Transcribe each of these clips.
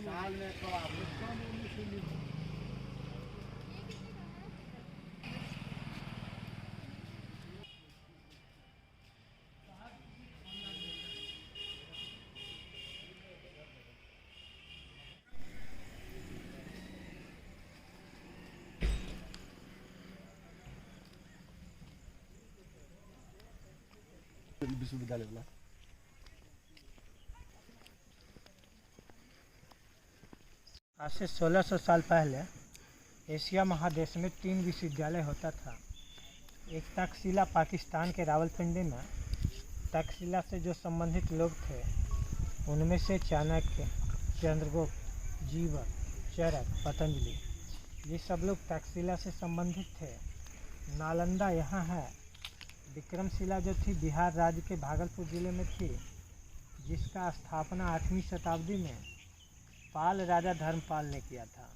साल में विश्वविद्यालय वाला आज से 1600 साल पहले एशिया महादेश में 3 विश्वविद्यालय होता था। एक तक्षशिला पाकिस्तान के रावलपिंडी में। तक्षशिला से जो संबंधित लोग थे उनमें से चाणक्य, चंद्रगुप्त, जीवक, चरक, पतंजलि, ये सब लोग तक्षशिला से संबंधित थे। नालंदा यहाँ है। विक्रमशिला जो थी बिहार राज्य के भागलपुर जिले में थी, जिसका स्थापना 8वीं शताब्दी में पाल राजा धर्मपाल ने किया था।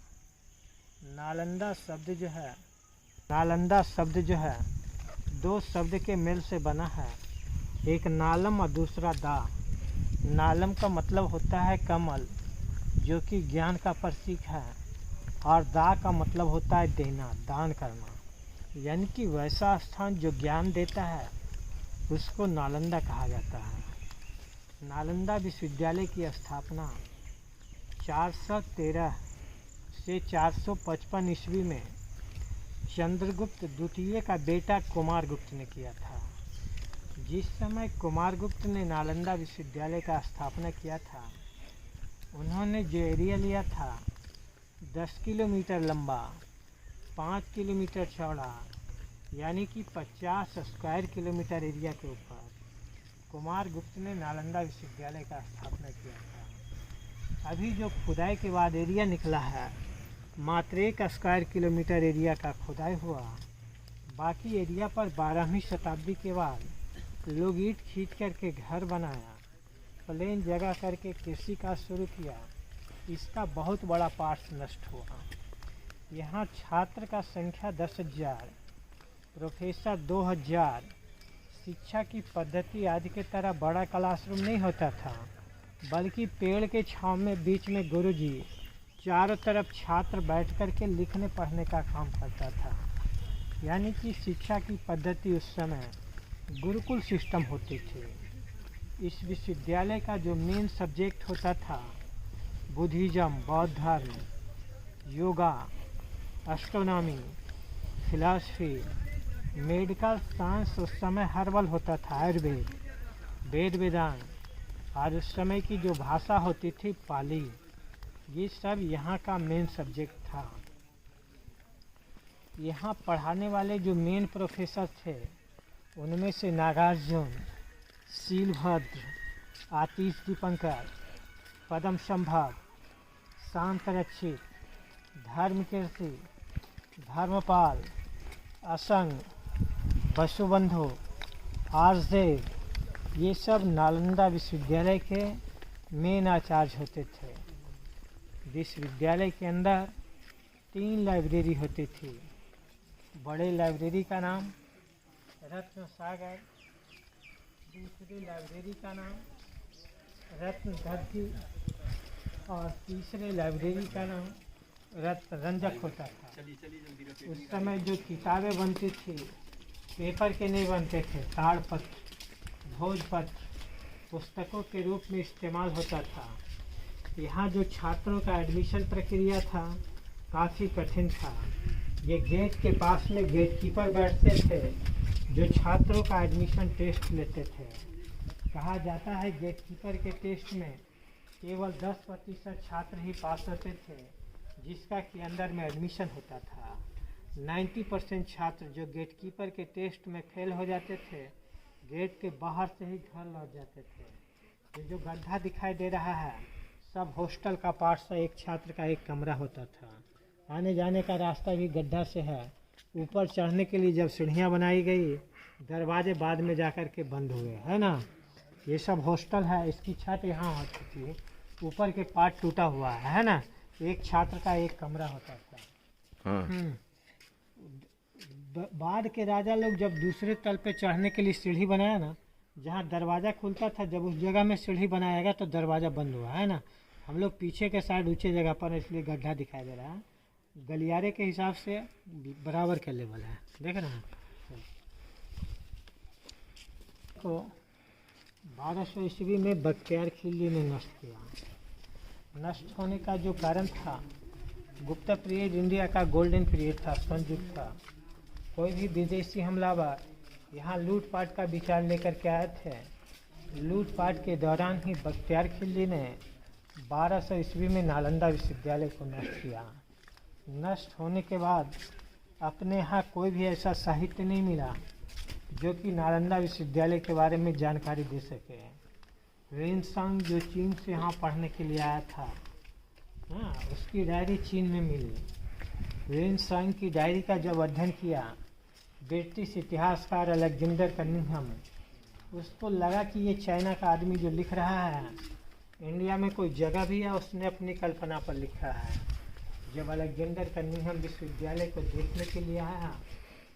नालंदा शब्द जो है 2 शब्द के मेल से बना है, एक नालम और दूसरा दा। नालम का मतलब होता है कमल, जो कि ज्ञान का प्रतीक है, और दा का मतलब होता है देना, दान करना, यानी कि वैसा स्थान जो ज्ञान देता है उसको नालंदा कहा जाता है। नालंदा विश्वविद्यालय की स्थापना 413 से 455 ईस्वी में चंद्रगुप्त द्वितीय का बेटा कुमारगुप्त ने किया था। जिस समय कुमारगुप्त ने नालंदा विश्वविद्यालय का स्थापना किया था, उन्होंने जो एरिया लिया था 10 किलोमीटर लंबा, 5 किलोमीटर चौड़ा, यानी कि 50 स्क्वायर किलोमीटर एरिया के ऊपर कुमारगुप्त ने नालंदा विश्वविद्यालय का स्थापना किया था। अभी जो खुदाई के बाद एरिया निकला है, मात्र 1 स्क्वायर किलोमीटर एरिया का खुदाई हुआ। बाकी एरिया पर 12वीं शताब्दी के बाद लोग ईंट खींच करके घर बनाया, प्लेन जगह करके कृषि का शुरू किया। इसका बहुत बड़ा पार्ट नष्ट हुआ। यहाँ छात्र का संख्या 10,000, प्रोफेसर 2,000। शिक्षा की पद्धति आज के तरह बड़ा क्लासरूम नहीं होता था, बल्कि पेड़ के छांव में बीच में गुरुजी, चारों तरफ छात्र बैठ कर के लिखने पढ़ने का काम करता था। यानी कि शिक्षा की पद्धति उस समय गुरुकुल सिस्टम होती थी। इस विश्वविद्यालय का जो मेन सब्जेक्ट होता था बुद्धिज़्म, बौद्ध धर्म, yoga, astronomy, philosophy, medical science. उस समय हर्बल होता था, आयुर्वेद, वेद वेदांत, और उस समय की जो भाषा होती थी पाली। ये सब यहाँ का मेन सब्जेक्ट था। यहाँ पढ़ाने वाले जो मेन प्रोफेसर थे उनमें से नागार्जुन, शीलभद्र, आतिश दीपंकर, पद्म संभव, शांत रक्षित, धर्मकीर्ति, धर्मपाल, असंग, वसुबंधु, आर्षदेव, ये सब नालंदा विश्वविद्यालय के मेन आचार्य होते थे। विश्वविद्यालय के अंदर 3 लाइब्रेरी होती थी। बड़े लाइब्रेरी का नाम रत्न सागर, दूसरी लाइब्रेरी का नाम रत्नदर्शी, और तीसरे लाइब्रेरी का नाम रत्न रंजक होता था। उस समय जो किताबें बनती थी पेपर के नहीं बनते थे, ताड़पत्र, भोजपत्र पुस्तकों के रूप में इस्तेमाल होता था। यहाँ जो छात्रों का एडमिशन प्रक्रिया था काफ़ी कठिन था। ये गेट के पास में गेट कीपर बैठते थे जो छात्रों का एडमिशन टेस्ट लेते थे। कहा जाता है गेट कीपर के टेस्ट में केवल 10% छात्र ही पास होते थे, जिसका कि अंदर में एडमिशन होता था। 90% छात्र जो गेट कीपर के टेस्ट में फेल हो जाते थे, गेट के बाहर से ही घर लौट जाते थे। ये जो गड्ढा दिखाई दे रहा है सब हॉस्टल का पार्ट सा, एक छात्र का एक कमरा होता था। आने जाने का रास्ता भी गड्ढा से है। ऊपर चढ़ने के लिए जब सीढ़ियाँ बनाई गई, दरवाजे बाद में जाकर के बंद हुए, है ना। ये सब हॉस्टल है। इसकी छत यहाँ होती थी, ऊपर के पार्ट टूटा हुआ है ना। एक छात्र का एक कमरा होता था। हाँ। बाद के राजा लोग जब दूसरे तल पे चढ़ने के लिए सीढ़ी बनाया ना, जहाँ दरवाज़ा खुलता था, जब उस जगह में सीढ़ी बनाया गया तो दरवाज़ा बंद हुआ, है ना। हम लोग पीछे के साइड ऊंचे जगह पर इसलिए गड्ढा दिखाई दे रहा है, गलियारे के हिसाब से बराबर का लेवल है, देख रहे हैं। तो 1200 ईस्वी में बख्तियार खिलजी ने नष्ट किया। नष्ट होने का जो कारण था, गुप्त पीरियड इंडिया का गोल्डन पीरियड था, स्वर्ण युग था। कोई भी विदेशी हमलावर यहाँ लूटपाट का विचार लेकर के आए थे। लूटपाट के दौरान ही बख्तियार खिलजी ने 1200 ईस्वी में नालंदा विश्वविद्यालय को नष्ट किया। नष्ट होने के बाद अपने यहाँ कोई भी ऐसा साहित्य नहीं मिला जो कि नालंदा विश्वविद्यालय के बारे में जानकारी दे सके। वेनसांग जो चीन से यहाँ पढ़ने के लिए आया था, हाँ, उसकी डायरी चीन में मिली। वेनसांग की डायरी का जब अध्ययन किया ब्रिटिश इतिहासकार अलेक्जेंडर कनिंघम, उसको लगा कि ये चाइना का आदमी जो लिख रहा है, इंडिया में कोई जगह भी है उसने अपनी कल्पना पर लिखा है। जब अलेक्जेंडर कनिंघम विश्वविद्यालय को देखने के लिए आया,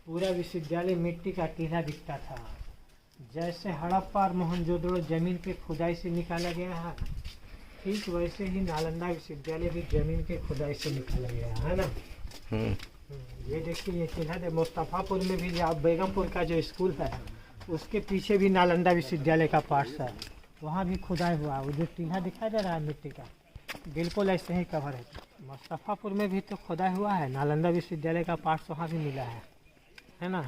पूरा विश्वविद्यालय मिट्टी का टीला दिखता था। जैसे हड़प्पा और मोहनजोदड़ो जमीन के खुदाई से निकाला गया है, ठीक वैसे ही नालंदा विश्वविद्यालय भी जमीन के खुदाई से निकाला गया है ना। ये देखिए, ये टीला है। मुस्तफ़ापुर में भी बेगमपुर का जो स्कूल है उसके पीछे भी नालंदा विश्वविद्यालय का पार्ट्स है, वहाँ भी खुदाई हुआ। वो जो टीला दिखाई दे रहा है मिट्टी का, बिल्कुल ऐसे ही कवर है। मुस्तफ़ापुर में भी तो खुदाई हुआ है, नालंदा विश्वविद्यालय का पार्ट्स वहाँ भी मिला है ना।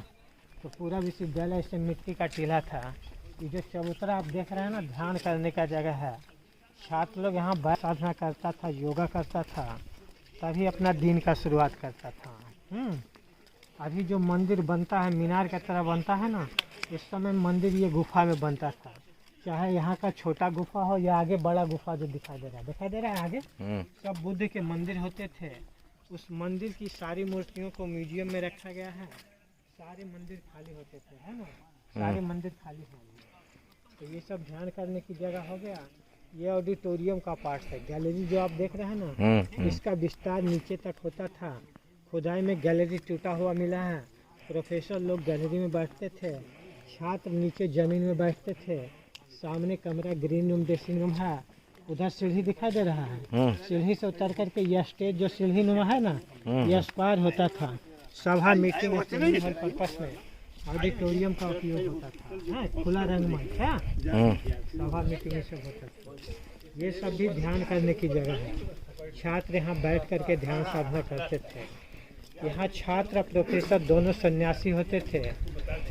तो पूरा विश्वविद्यालय ऐसे मिट्टी का टीला था। ये जो चबूतरा आप देख रहे हैं ना, ध्यान करने का जगह है। छात्र लोग यहाँ बैठ साधना करता था, योगा करता था, तभी अपना दिन का शुरुआत करता था। अभी जो मंदिर बनता है मीनार की तरह बनता है ना, इस समय मंदिर ये गुफा में बनता था। चाहे यहाँ का छोटा गुफा हो या आगे बड़ा गुफा जो दिखाई दे रहा है आगे, सब बुद्ध के मंदिर होते थे। उस मंदिर की सारी मूर्तियों को म्यूजियम में रखा गया है। सारे मंदिर खाली होते थे, है ना, सारे मंदिर खाली हो गए। तो ये सब ध्यान करने की जगह हो गया। ये ऑडिटोरियम का पार्ट है। गैलरी जो आप देख रहे हैं ना, इसका विस्तार नीचे तक होता था। खुदाई में गैलरी टूटा हुआ मिला है। प्रोफेसर लोग गैलरी में बैठते थे, छात्र नीचे जमीन में बैठते थे। सामने कमरा ग्रीन रूम ड्रेसिंग रूम है। उधर सीढ़ी दिखाई दे रहा है, सीढ़ी से उतर करके यह स्टेज जो सीढ़ी नुमा है ना, यह स्क्वायर होता था। सभा मीटिंग हर पर्पस में ऑडिटोरियम का उपयोग होता था। हाँ, खुला रंगमंच है, सभा मीटिंग में सब होता था। ये सब भी ध्यान करने की जगह है। छात्र यहाँ बैठ करके ध्यान साधना करते थे। यहाँ छात्र और प्रोफेसर दोनों सन्यासी होते थे।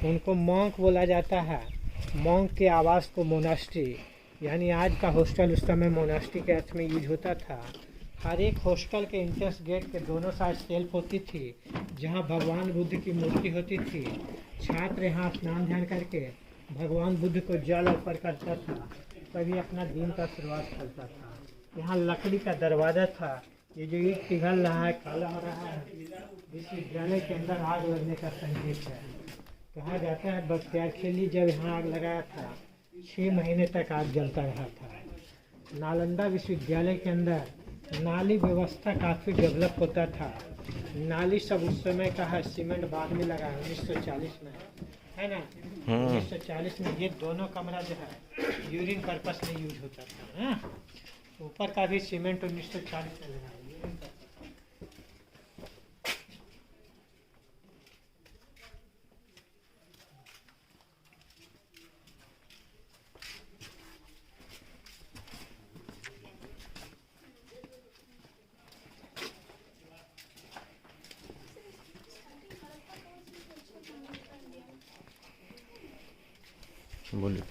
उनको मॉन्क बोला जाता है। मॉन्क के आवास को मोनास्ट्री, यानी आज का हॉस्टल उस समय मोनास्ट्री के अर्थ में यूज होता था। हर एक हॉस्टल के एंट्रेंस गेट के दोनों साइड सेल्फ होती थी, जहाँ भगवान बुद्ध की मूर्ति होती थी। छात्र यहाँ स्नान ध्यान करके भगवान बुद्ध को जल अर्पण करता था, तभी अपना दिन का शुरुआत करता था। यहाँ लकड़ी का दरवाज़ा था। ये जो ईंट पिघल रहा है, काला हो रहा है, विश्वविद्यालय के अंदर आग लगने का संकेत है। कहा जाता है बख्तियार खिलजी जब यहाँ आग लगाया था, 6 महीने तक आग जलता रहा था। नालंदा विश्वविद्यालय के अंदर नाली व्यवस्था काफ़ी डेवलप होता था। नाली सब उस समय का है, सीमेंट बाद में लगा 1940 में, है ना। 1940 में ये दोनों कमरा जो है यूरिन पर्पस में यूज होता था। ऊपर का भी सीमेंट 1940 में लगा।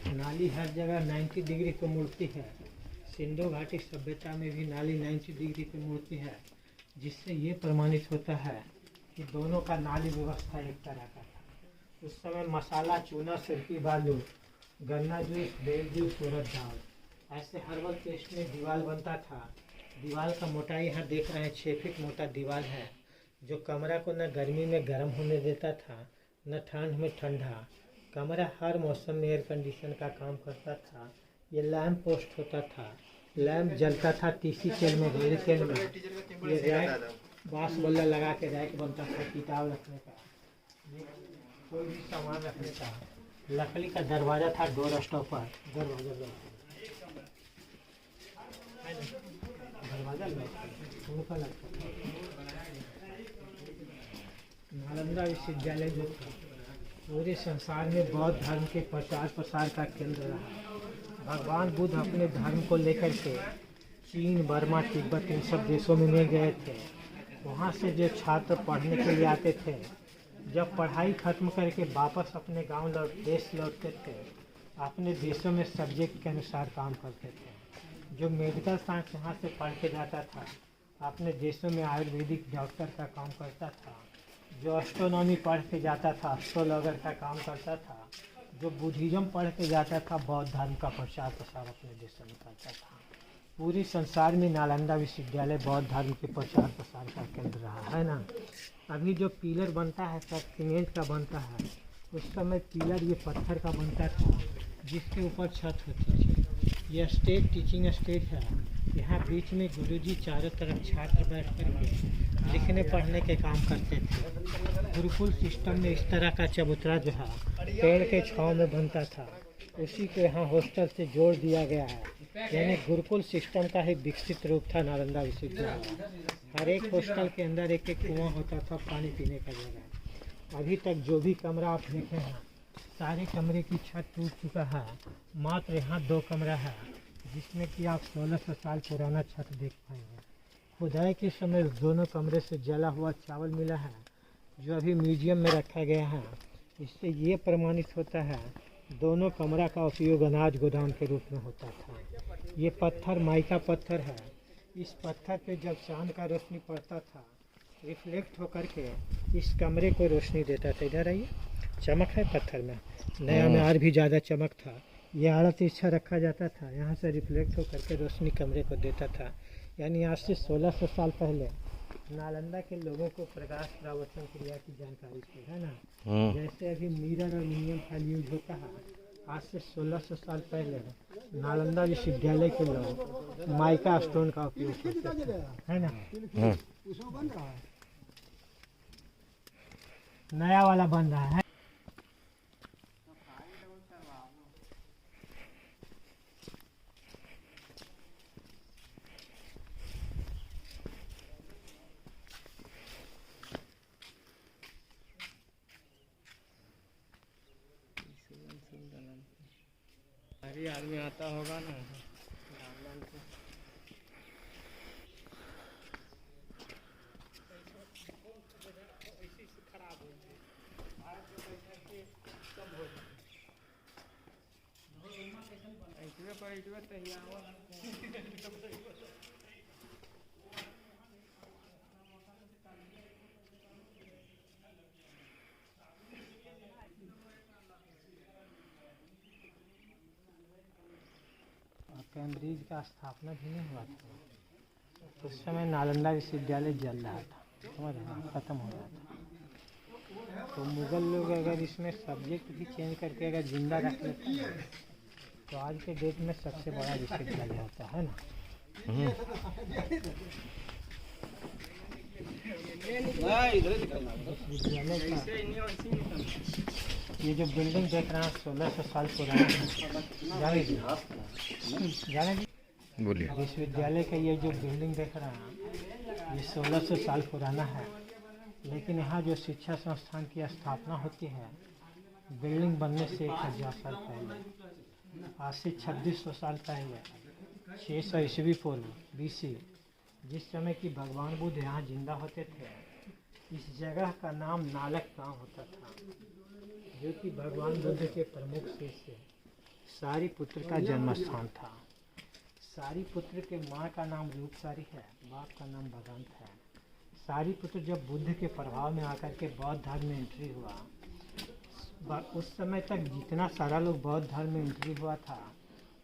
नाली हर जगह 90 डिग्री की मूर्ति है। सिंधु घाटी सभ्यता में भी नाली 90 डिग्री की मूर्ति है, जिससे ये प्रमाणित होता है कि दोनों का नाली व्यवस्था एक तरह का था। उस समय मसाला, चूना, सिरकी बालू, गन्ना जूस, बेल जूस, उड़द दाल, ऐसे हर्बल पेस्ट में दीवार बनता था। दीवार का मोटाई यहाँ देख रहे हैं 6 फीट मोटा दीवार है, जो कमरा को न गर्मी में गर्म होने देता था न ठंड में ठंडा। कमरा हर मौसम में एयर कंडीशन का काम करता था। ये लैम्प पोस्ट होता था, लैम्प जलता था तीसी तेल में, गोली तेल में। ये रैक बांस बल्ला लगा के रैक बनता था, किताब रखने का, कोई भी सामान रखने का। लकड़ी का दरवाज़ा था, डोर स्टॉपर, दरवाजा। नालंदा विश्वविद्यालय जो था पूरे संसार में बौद्ध धर्म के प्रचार प्रसार का केंद्र रहा। भगवान बुद्ध अपने धर्म को लेकर के चीन, बर्मा, तिब्बत इन सब देशों में गए थे। वहाँ से जो छात्र पढ़ने के लिए आते थे, जब पढ़ाई खत्म करके वापस अपने गांव देश लौटते थे, अपने देशों में सब्जेक्ट के अनुसार काम करते थे। जो मेडिकल साइंस यहाँ से पढ़ के जाता था, अपने देशों में आयुर्वेदिक डॉक्टर का काम करता था। जो एस्ट्रोनॉमी पढ़ के जाता था, एस्ट्रोलॉगर का काम करता था। जो बुद्धिज़्म पढ़ के जाता था, बौद्ध धर्म का प्रचार प्रसार अपने देशों में करता था। पूरे संसार में नालंदा विश्वविद्यालय बौद्ध धर्म के प्रचार प्रसार का केंद्र रहा है ना। अभी जो पिलर बनता है सब सीमेंट का बनता है, उस समय पिलर ये पत्थर का बनता था, जिसके ऊपर छत होती थी। यह स्टेज टीचिंग स्टेज है। यहाँ बीच में गुरुजी चारों तरफ छात्र बैठ कर के लिखने पढ़ने के काम करते थे। गुरुकुल सिस्टम में इस तरह का चबूतरा जो है पेड़ के छांव में बनता था, उसी को यहाँ हॉस्टल से जोड़ दिया गया है। यानी गुरुकुल सिस्टम का ही विकसित रूप था नालंदा विश्वविद्यालय। हर एक हॉस्टल के अंदर एक एक कुआं होता था पानी पीने का जगह। अभी तक जो भी कमरा आप देखे हैं, सारे कमरे की छत टूट चुका है। मात्र यहाँ 2 कमरा है, जिसमें कि आप 1600 साल पुराना छत देख पाएंगे। खुदाई के समय उस दोनों कमरे से जला हुआ चावल मिला है, जो अभी म्यूजियम में रखा गया है। इससे ये प्रमाणित होता है दोनों कमरा का उपयोग अनाज गोदाम के रूप में होता था। ये पत्थर माइका पत्थर है। इस पत्थर पे जब चांद का रोशनी पड़ता था, रिफ्लेक्ट होकर के इस कमरे को रोशनी देता था। इधर आइए, चमक है पत्थर में, नया में और भी ज़्यादा चमक था। ये आड़ा तिरछा रखा जाता था, यहाँ से रिफ्लेक्ट होकर के रोशनी कमरे को देता था। यानी आज से 1600 साल पहले नालंदा के लोगों को प्रकाश प्रवर्तन क्रिया की जानकारी थी, है ना। जैसे अभी मिरर और मिनियम का यूज होता है, आज से 1600 साल पहले नालंदा विश्वविद्यालय के लोग माइका स्टोन का उपयोग करते थे, है ना। नया वाला बन रहा है। हरी आदमी आता होगा ना। कैम्ब्रिज का स्थापना भी नहीं हुआ था। उस समय नालंदा विश्वविद्यालय जल रहा था, समझ रहे हैं, ख़त्म हो रहा था। तो मुग़ल लोग अगर इसमें सब्जेक्ट भी चेंज करके अगर जिंदा रख लेते हैं, तो आज के डेट में सबसे बड़ा विश्वविद्यालय होता है ना। विश्वविद्यालय का ये जो बिल्डिंग देख रहे हैं 1600 साल पुराना है। जाने बोलिए। विश्वविद्यालय का ये जो बिल्डिंग देख रहे हैं, ये 1600 साल पुराना है। लेकिन यहाँ जो शिक्षा संस्थान की स्थापना होती है, बिल्डिंग बनने से 1000 साल पहले, आज से 2600 साल पहले, 600 ईस्वी पूर्व BC, जिस समय कि भगवान बुद्ध यहाँ जिंदा होते थे, इस जगह का नाम नालक गांव होता था, जो कि भगवान बुद्ध के प्रमुख शिष्य सारिपुत्र का जन्म स्थान था। सारिपुत्र के माँ का नाम रूपसारी है, बाप का नाम भगवंत है। सारिपुत्र जब बुद्ध के प्रभाव में आकर के बौद्ध धर्म में एंट्री हुआ, उस समय तक जितना सारा लोग बौद्ध धर्म में एंट्री हुआ था,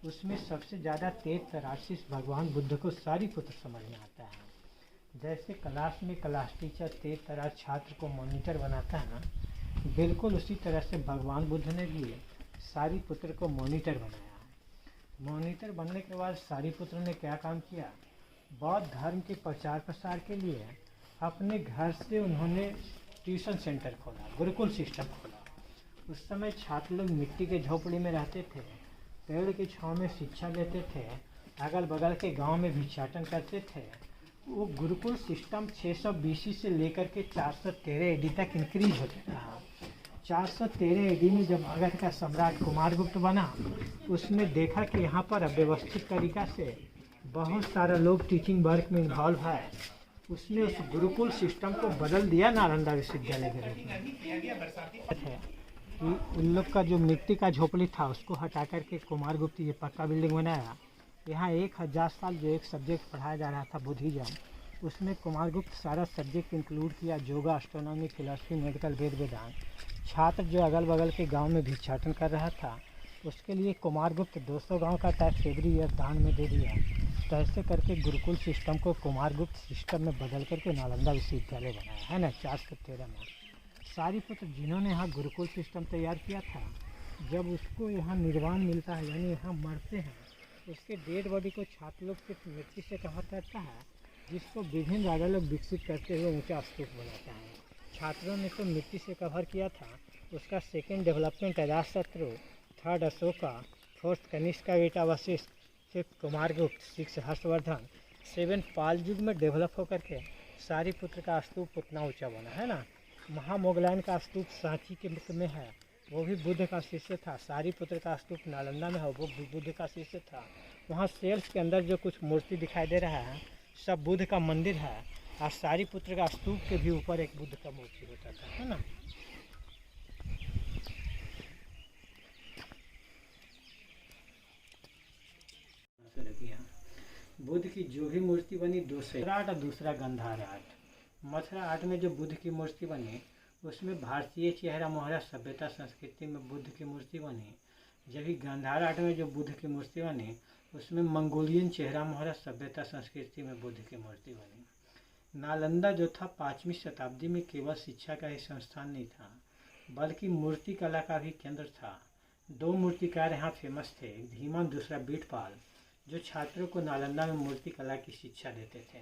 उसमें सबसे ज़्यादा तेज तराशीस भगवान बुद्ध को सारिपुत्र समझ में आता है। जैसे क्लास में क्लास टीचर तेज तराश छात्र को मॉनिटर बनाता है ना, बिल्कुल उसी तरह से भगवान बुद्ध ने भी सारिपुत्र को मॉनिटर बनाया। मॉनिटर बनने के बाद सारिपुत्र ने क्या काम किया, बौद्ध धर्म के प्रचार प्रसार के लिए अपने घर से उन्होंने ट्यूशन सेंटर खोला, गुरुकुल सिस्टम खोला। उस समय छात्र लोग मिट्टी के झोपड़ी में रहते थे, पेड़ की छांव में शिक्षा लेते थे, अगल बगल के गांव में भिक्षाटन करते थे, वो गुरुकुल सिस्टम 600 BC से लेकर के 413 AD तक इंक्रीज होता रहा। 413 AD में जब मगध का सम्राट कुमारगुप्त बना, उसने देखा कि यहाँ पर अव्यवस्थित तरीका से बहुत सारा लोग टीचिंग वर्क में इन्वॉल्व है। उसने उस गुरुकुल सिस्टम को बदल दिया नालंदा विश्वविद्यालय के रूप में। कि उन लोग का जो मिट्टी का झोपड़ी था उसको हटा करके कुमारगुप्त ये पक्का बिल्डिंग बनाया। यहाँ 1000 साल जो एक सब्जेक्ट पढ़ाया जा रहा था बुद्धिज्म, उसमें कुमारगुप्त सारा सब्जेक्ट इंक्लूड किया, योगा, एस्ट्रोनॉमी, फिलॉसफी, मेडिकल, वेद, वेदांत। छात्र जो अगल बगल के गांव में भिक्षाटन कर रहा था, उसके लिए कुमारगुप्त 200 गांव का टैक्स एवरी ईयर दान में दे दिया। तो ऐसे करके गुरुकुल सिस्टम को कुमारगुप्त सिस्टम में बदल करके नालंदा विश्वविद्यालय बनाया है ना 413 में। सारीपुत्र जिन्होंने यहाँ गुरुकुल सिस्टम तैयार किया था, जब उसको यहाँ निर्वाण मिलता है यानी यहाँ मरते हैं, उसके डेड बॉडी को छात्र लोग सिर्फ मिट्टी से कवर करता है, जिसको विभिन्न राजा लोग विकसित करते हुए ऊंचा स्तूप बनाते हैं। छात्रों ने तो मिट्टी से कवर किया था, उसका second development Ajatashatru, third Ashoka, fourth Kanishka का बेटा Vashishtha, fifth Kumaragupta, six Harshavardhan, seventh Pala युग में डेवलप होकर के सारीपुत्र का स्तूप उतना ऊंचा बना है ना। महामोगलायन का स्तूप सांची के मित्र में है, वो भी बुद्ध का शिष्य था। सारीपुत्र का स्तूप नालंदा में है, वो भी बुद्ध का शिष्य था। वहाँ सेल्स के अंदर जो कुछ मूर्ति दिखाई दे रहा है सब बुद्ध का मंदिर है, और सारीपुत्र का स्तूप के भी ऊपर एक बुद्ध का मूर्ति होता था, है ना। बुद्ध की जो भी मूर्ति बनी 200 आर्ट और दूसरा गंधार आर्ट। मथुरा आर्ट में जो बुद्ध की मूर्ति बनी उसमें भारतीय चेहरा मोहरा सभ्यता संस्कृति में बुद्ध की मूर्ति बनी, जबकि गांधार आर्ट में जो बुद्ध की मूर्ति बनी उसमें मंगोलियन चेहरा मोहरा सभ्यता संस्कृति में बुद्ध की मूर्ति बनी। नालंदा जो था 5वीं शताब्दी में केवल शिक्षा का ही संस्थान नहीं था, बल्कि मूर्ति कला का भी केंद्र था। 2 मूर्तिकार यहाँ फेमस थे, एक धीमान, दूसरा बीटपाल, जो छात्रों को नालंदा में मूर्ति कला की शिक्षा देते थे।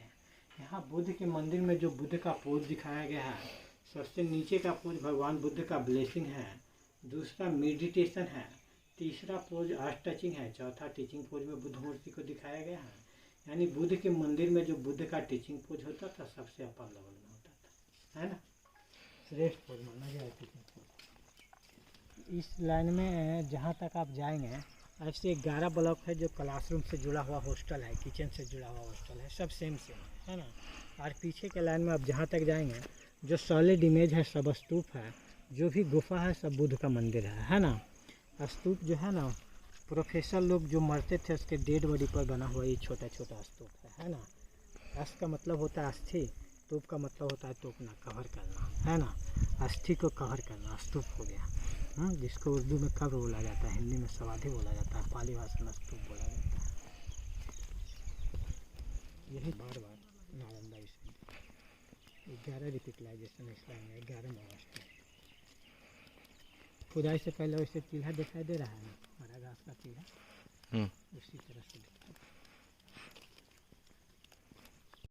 यहाँ बुद्ध के मंदिर में जो बुद्ध का पोज दिखाया गया है, सबसे नीचे का पोज भगवान बुद्ध का ब्लेसिंग है, दूसरा मेडिटेशन है, तीसरा पोज आर्ट टचिंग है, चौथा टीचिंग पोज में बुद्ध मूर्ति को दिखाया गया है। यानी बुद्ध के मंदिर में जो बुद्ध का टीचिंग पोज होता था सबसे अपर लेवल में होता था, है ना, श्रेष्ठ पोज माना गया टीचिंग पोज। इस लाइन में जहाँ तक आप जाएंगे ऐसे 11 ब्लॉक है जो क्लासरूम से जुड़ा हुआ हॉस्टल है, किचन से जुड़ा हुआ हॉस्टल है, सब सेम है ना। और पीछे के लाइन में आप जहाँ तक जाएंगे जो सॉलिड इमेज है सब स्तूप है, जो भी गुफा है सब बुद्ध का मंदिर है ना। स्तूप जो है ना, प्रोफेसर लोग जो मरते थे उसके डेड बॉडी पर बना हुआ ये छोटा छोटा स्तूप है ना। अस्त का मतलब होता है अस्थि, स्तूप का मतलब होता है तोपना, कवर करना, है ना। अस्थि को कवर करना स्तूप हो गया, जिसको उर्दू में कब्र बोला जाता है, हिंदी में समाधि बोला जाता है, पाली भाषा में स्तूप बोला जाता है। यही बार बार नालंदा विश्वविद्यालय 11 रिपिटलाइजेशन इस लाइन में 11 अगस्त है। खुदाई से पहले वैसे चील्हा दिखाई दे रहा है ना, हरा घास का चील्हा, उसी तरह से दिखता है।